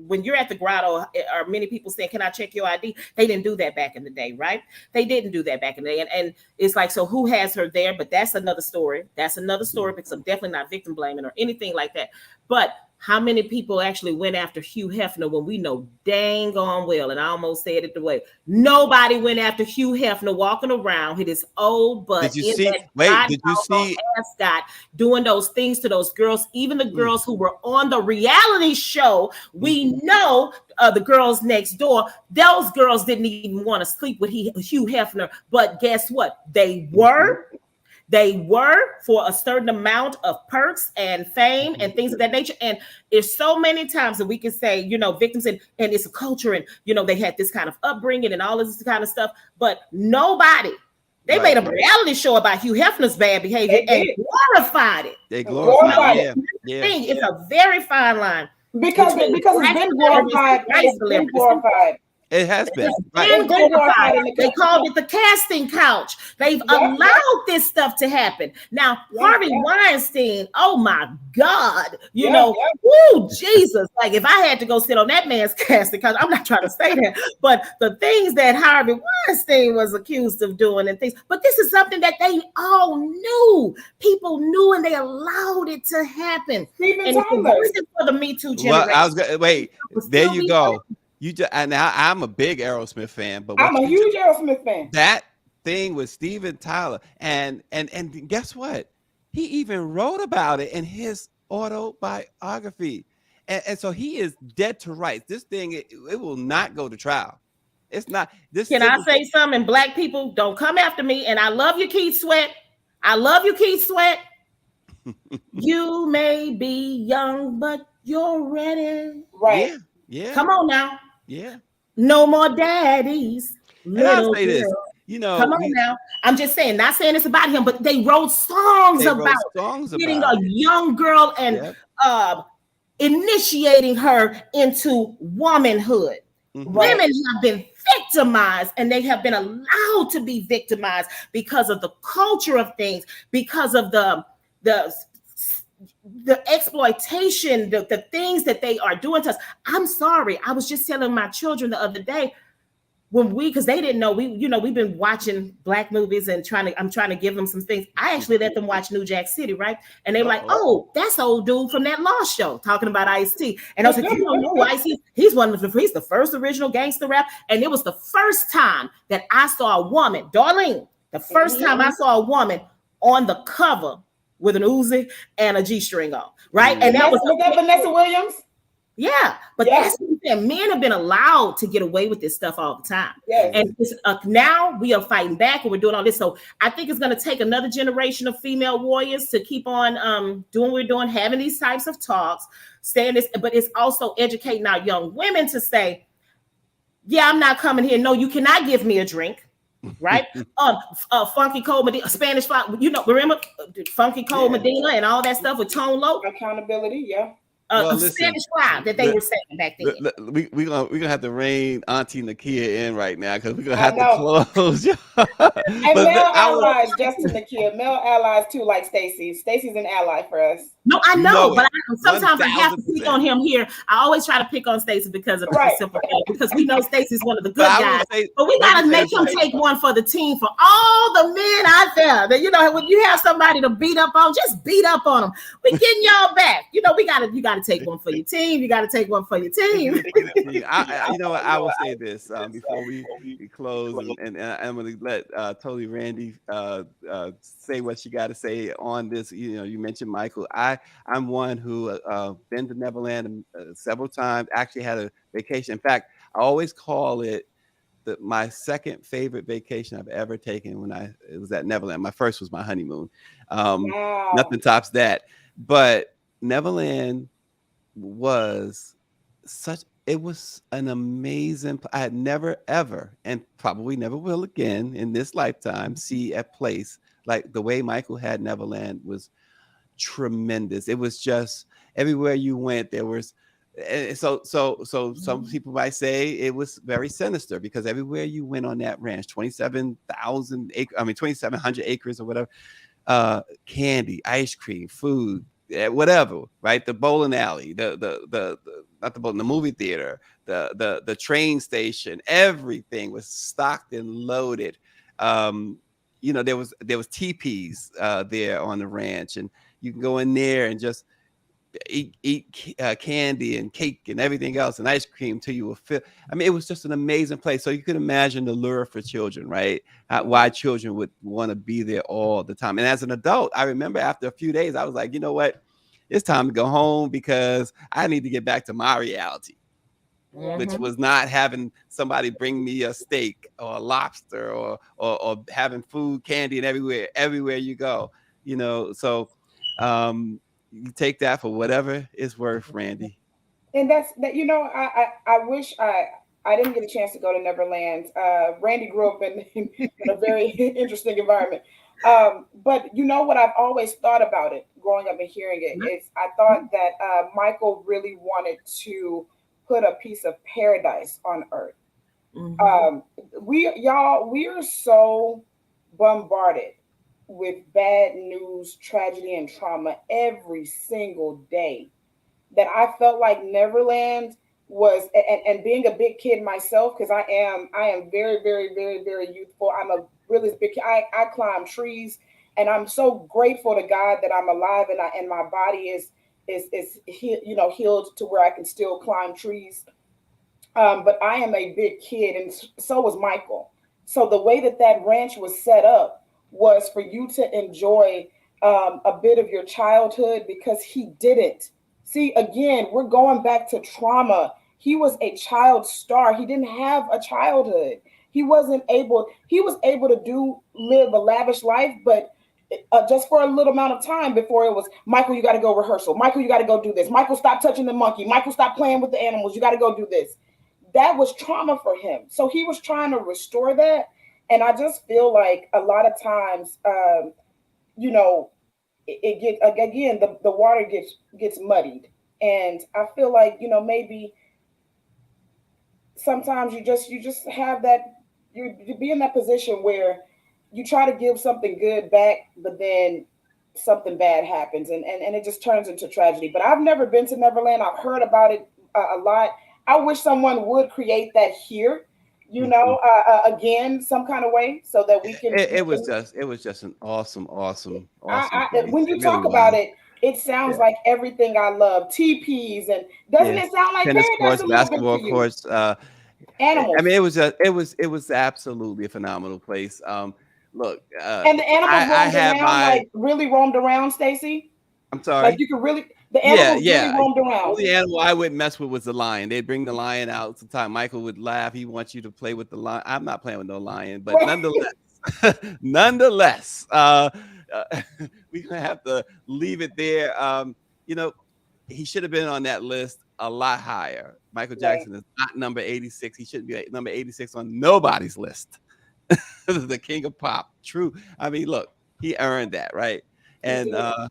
when you're at the grotto, are many people saying, can I check your ID? They didn't do that back in the day, right? They didn't do that back in the day. And it's like, so who has her there? But that's another story. That's another story, because I'm definitely not victim blaming or anything like that. But how many people actually went after Hugh Hefner when we know dang on well, and I almost said it the way, nobody went after Hugh Hefner walking around with his old butt. Did you see ascot doing those things to those girls, even the girls who were on the reality show? We know the girls next door, those girls didn't even want to sleep with Hugh Hefner, but guess what? They were for a certain amount of perks and fame and things of that nature. And there's so many times that we can say, victims, and it's a culture, and, they had this kind of upbringing and all of this kind of stuff, but nobody, they made a reality show about Hugh Hefner's bad behavior and glorified it. They glorified it. It's a very fine line. Because it's been glorified. It's been glorified. It has been. Right. They called it the casting couch. They've allowed this stuff to happen. Now, Harvey Weinstein, oh my God, woo, Jesus. Like, if I had to go sit on that man's casting couch, I'm not trying to say that, but the things that Harvey Weinstein was accused of doing and things, but this is something that they all knew. People knew, and they allowed it to happen. And it's the reason for the Me Too generation. There you go. I'm a big Aerosmith fan, but I'm a huge Aerosmith fan. That thing with Steven Tyler, and guess what? He even wrote about it in his autobiography, and so he is dead to rights. This thing, it will not go to trial. It's not. Can I say something? Black people, don't come after me. And I love you, Keith Sweat. I love you, Keith Sweat. You may be young, but you're ready. Right? Yeah. Come on now. Yeah. No more daddies. And I'll say this, come on now. I'm just saying, not saying it's about him, but they wrote songs about getting a young girl and initiating her into womanhood. Women have been victimized, and they have been allowed to be victimized because of the culture of things, because of the exploitation, the things that they are doing to us. I'm sorry. I was just telling my children the other day, because they didn't know, we've been watching Black movies and I'm trying to give them some things. I actually let them watch New Jack City, right? And they were like, oh, that's old dude from that Lost show talking about Ice-T. And I was like, you don't know Ice-T? He's the first original gangster rap. And it was the first time that I saw a woman, Darlene, the first time I saw a woman on the cover with an Uzi and a G-string on, right? And that was Vanessa Williams. Yeah, but that's what I'm saying. Men have been allowed to get away with this stuff all the time. Yes. And it's, now we are fighting back and we're doing all this. So I think it's going to take another generation of female warriors to keep on doing what we're doing, having these types of talks, saying this, but it's also educating our young women to say, Yeah, I'm not coming here. No, you cannot give me a drink. Right? Funky Cold Medina, Spanish fly. Remember Funky Cold Medina and all that stuff with Tone Loc? Accountability, yeah. Well, Spanish fly that they were saying back then. We're gonna have to rein Auntie Nakia in right now because we're gonna have to close. And male allies, Justin Nakia, male allies too, like Stacey. Stacey's an ally for us. No, I know, but sometimes I have to pick on him here. I always try to pick on Stacey because of the simple thing, because we know Stacey's one of the good guys. But we gotta make him take one for the team for all the men out there. That when you have somebody to beat up on, just beat up on them. We getting y'all back. You gotta take one for your team. You gotta take one for your team. I will say this before we close, and I'm gonna let Totally Randy say what she got to say on this. You mentioned Michael. I'm one who been to Neverland several times. Actually had a vacation. In fact, I always call it my second favorite vacation I've ever taken when it was at Neverland. My first was my honeymoon. Wow. Nothing tops that. But Neverland was it was an amazing. I had never ever, and probably never will again in this lifetime, see a place like the way Michael had Neverland. Was tremendous. It was just everywhere you went there was so some people might say it was very sinister because everywhere you went on that ranch, 2,700 acres or whatever, candy, ice cream, food, whatever, right? The bowling alley, the not the bowling, the movie theater, the train station, everything was stocked and loaded. There was teepees there on the ranch, and you can go in there and just eat candy and cake and everything else and ice cream till you will feel. I mean, it was just an amazing place. So you can imagine the lure for children, right? Why children would want to be there all the time. And as an adult, I remember after a few days, I was like, you know what? It's time to go home because I need to get back to my reality. Which was not having somebody bring me a steak or a lobster or having food, candy, and everywhere you go, So you take that for whatever it's worth, Randy. And that's that. I wish I didn't get a chance to go to Neverland. Randy grew up in a very interesting environment. But what I've always thought about it, growing up and hearing it, is I thought that Michael really wanted to put a piece of paradise on earth. We are so bombarded with bad news, tragedy, and trauma every single day that I felt like Neverland was, and being a big kid myself, because I am very, very, very, very youthful. I'm a really big kid. I climb trees, and I'm so grateful to God that I'm alive and my body is healed to where I can still climb trees. But I am a big kid, and so was Michael. So the way that ranch was set up was for you to enjoy a bit of your childhood, because he didn't. See, again, we're going back to trauma. He was a child star. He didn't have a childhood. He was able to live a lavish life, but just for a little amount of time before it was, Michael, you got to go rehearsal. Michael, you got to go do this. Michael, stop touching the monkey. Michael, stop playing with the animals. You got to go do this. That was trauma for him. So he was trying to restore that. And I just feel like a lot of times, it gets, again, the water gets muddied. And I feel like, maybe sometimes you just have that, you be in that position where you try to give something good back, but then something bad happens and it just turns into tragedy. But I've never been to Neverland. I've heard about it a lot. I wish someone would create that here, again, some kind of way, so that we can. It was just an awesome. When you talk about it, it sounds like everything I love. TPs, and doesn't it sound like tennis courts, basketball courts, animals? I mean, it was absolutely a phenomenal place. Look, and the animals really roamed around, Stacey. I'm sorry. Like you could really. The animals really roamed around. The only animal I wouldn't mess with was the lion. They'd bring the lion out. Sometimes Michael would laugh. He wants you to play with the lion. I'm not playing with no lion, but nonetheless, we're gonna have to leave it there. He should have been on that list a lot higher. Michael Right. Jackson is not number 86. He shouldn't be like number 86 on nobody's list. The king of pop. True. I mean, look, he earned that, right? He And did.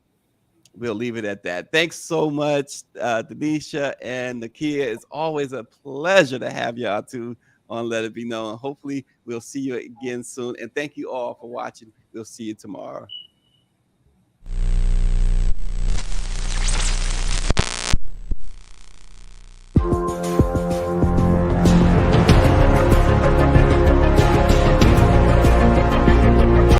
we'll leave it at that. Thanks so much, Denisha and Nakia. It's always a pleasure to have y'all two on Let It Be Known. Hopefully, we'll see you again soon. And thank you all for watching. We'll see you tomorrow.